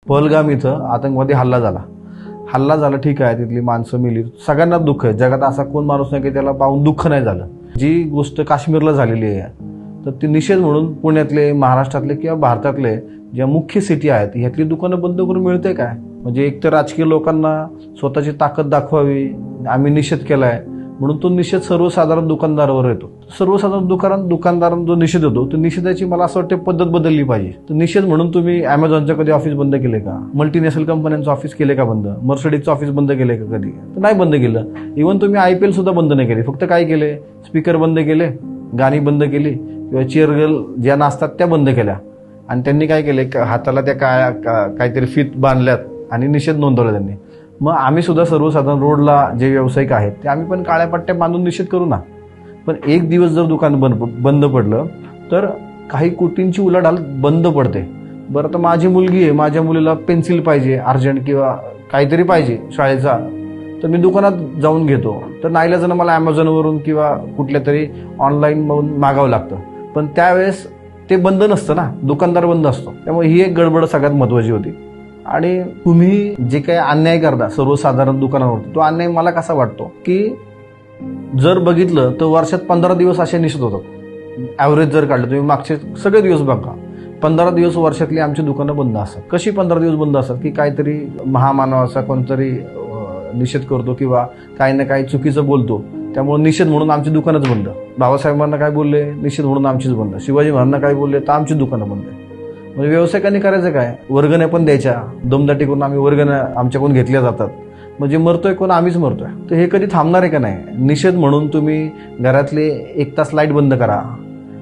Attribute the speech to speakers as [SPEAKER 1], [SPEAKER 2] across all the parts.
[SPEAKER 1] पहलगाम इथं आतंकवादी हल्ला झाला ठीक आहे, तिथली माणसं मेली, सगळ्यांना दुःख आहे. जगात असा कोण माणूस नाही की त्याला पाहून दुःख नाही झालं. जी गोष्ट काश्मीरला झालेली आहे तर ती निषेध म्हणून पुण्यातले, महाराष्ट्रातले किंवा भारतातले ज्या मुख्य सिटी आहेत ह्यातली दुकानं बंद करून मिळते काय? म्हणजे एक तर राजकीय लोकांना स्वतःची ताकद दाखवावी, आम्ही निषेध केलाय म्हणून तो निषेध सर्वसाधारण दुकानदारावर येतो. सर्वसाधारण दुकानदारांना जो निषेध होतो तो निषेधाची मला असं वाटतं पद्धत बदलली पाहिजे. तर निषेध म्हणून तुम्ही अमेझॉनच्या कधी ऑफिस बंद केले का? मल्टीनॅशनल कंपन्यांचं ऑफिस केले का बंद? मर्सिडीजचं ऑफिस बंद केले का कधी? तर नाही बंद केलं. इव्हन तुम्ही IPL सुद्धा बंद नाही केले. फक्त काय केले? स्पीकर बंद केले, गाणी बंद केली किंवा चेअर गर्ल ज्या नाचतात त्या बंद केल्या आणि त्यांनी काय केले, हाताला त्या काहीतरी फीत बांधल्यात आणि निषेध नोंदवला त्यांनी. मग आम्ही सुद्धा सर्वसाधारण रोडला जे व्यावसायिक आहेत ते आम्ही पण काळ्या पट्ट्या बांधून निषेध करू ना. पण एक दिवस जर दुकान बंद पडलं तर काही कोटींची उलाढाल बंद पडते. बरं, तर माझी मुलगी आहे, माझ्या मुलीला पेन्सिल पाहिजे अर्जंट किंवा काहीतरी पाहिजे शाळेचा, तर मी दुकानात जाऊन घेतो. तर नाईलाजानं मला अमेझॉनवरून किंवा कुठल्या तरी ऑनलाईन मागावं लागतं. पण त्यावेळेस ते बंद नसतं ना, दुकानदार बंद असतो. त्यामुळे ही एक गडबड सगळ्यात महत्त्वाची होती. आणि तुम्ही जे काही अन्याय करता सर्वसाधारण दुकानावरती, तो अन्याय मला कसा वाटतो की जर बघितलं तर वर्षात 15 दिवस असे निषेध होतात. ॲव्हरेज जर काढलं तुम्ही मागचे सगळे दिवस बघा, 15 दिवस वर्षातली आमची दुकानं बंद असतात. कशी 15 दिवस बंद असतात की काहीतरी महामानवाचा कोणतरी निषेध करतो किंवा काही ना काही चुकीचं बोलतो, त्यामुळे निषेध म्हणून आमची दुकानच बंद. बाबासाहेबांना काय बोलले, निषेध म्हणून आमचीच बंद. शिवाजी महाराजांना काय बोलले तर आमची दुकानं बंद. म्हणजे व्यावसायिकांनी करायचं काय? वर्गण्या पण द्यायच्या, दमदाटी करून आम्ही वर्गण्या आमच्याकडून घेतल्या जातात. म्हणजे मरतोय कोण? आम्हीच मरतोय. तर हे कधी थांबणार आहे का नाही? निषेध म्हणून तुम्ही घरातले 1 तास लाईट बंद करा,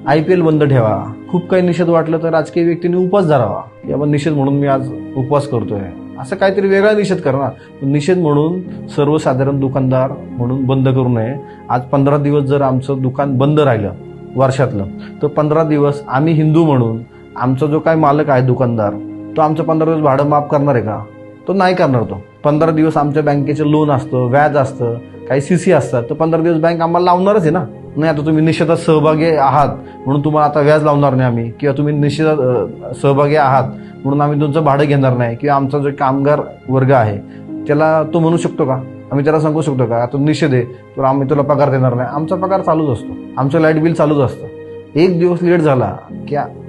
[SPEAKER 1] IPL बंद ठेवा. खूप काही निषेध वाटलं तर राजकीय व्यक्तींनी उपवास धरावा की आपण निषेध म्हणून मी आज उपवास करतोय, असं काहीतरी वेगळा निषेध करा. निषेध म्हणून सर्वसाधारण दुकानदार म्हणून बंद करू नये. आज 15 दिवस जर आमचं दुकान बंद राहिलं वर्षातलं, तर 15 दिवस आम्ही हिंदू म्हणून आमचा जो काय मालक आहे दुकानदार, तो आमचं 15 दिवस भाडं माफ करणार आहे का? तो नाही करणार. तो 15 दिवस आमच्या बँकेचं लोन असतं, व्याज असतं, काही CC असतात, तर 15 दिवस बँक आम्हाला लावणारच आहे ना. नाही आता तुम्ही निषेधात सहभागी आहात म्हणून तुम्हाला आता व्याज लावणार नाही आम्ही, किंवा तुम्ही निषेधात सहभागी आहात म्हणून आम्ही तुमचं भाडं घेणार नाही, किंवा आमचा जो कामगार वर्ग आहे त्याला तो म्हणू शकतो का? आम्ही त्याला सांगू शकतो का आता निषेध आहे तर आम्ही तुला पगार देणार नाही? आमचा पगार चालूच असतो, आमचं लाईट बिल चालूच असतं. एक दिवस लेट झाला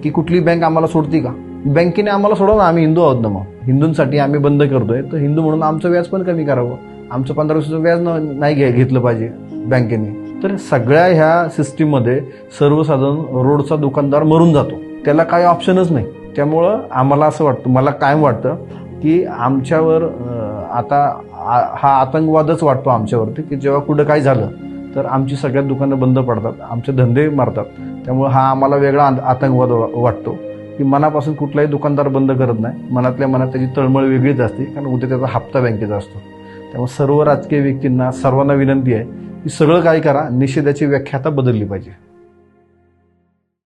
[SPEAKER 1] की कुठली बँक आम्हाला सोडती का? बँकेने आम्हाला सोडव ना, आम्ही हिंदू आहोत ना. मग हिंदूंसाठी आम्ही बंद करतोय तर हिंदू म्हणून आमचं व्याज पण कमी करावं. आमचं 15 दिवसाचं व्याज नाही घेतलं पाहिजे बँकेने. तर सगळ्या ह्या सिस्टीममध्ये सर्वसाधारण रोडचा दुकानदार मरून जातो, त्याला काही ऑप्शनच नाही. त्यामुळं आम्हाला असं वाटतं, मला कायम वाटतं की आमच्यावर आता हा आतंकवादच वाटतो आमच्यावरती की जेव्हा कुठं काय झालं तर आमची सगळ्यात दुकानं बंद पडतात, आमचे धंदे मारतात. त्यामुळे हा आम्हाला वेगळा आतंकवाद वाटतो की मनापासून कुठलाही दुकानदार बंद करत नाही. मनातल्या मनात त्याची तळमळ वेगळीच असते, कारण उद्या त्याचा हप्ता बँकेचा असतो. त्यामुळे सर्व राजकीय व्यक्तींना, सर्वांना विनंती आहे की सगळं काय करा, निषेधाची व्याख्या आता बदलली पाहिजे.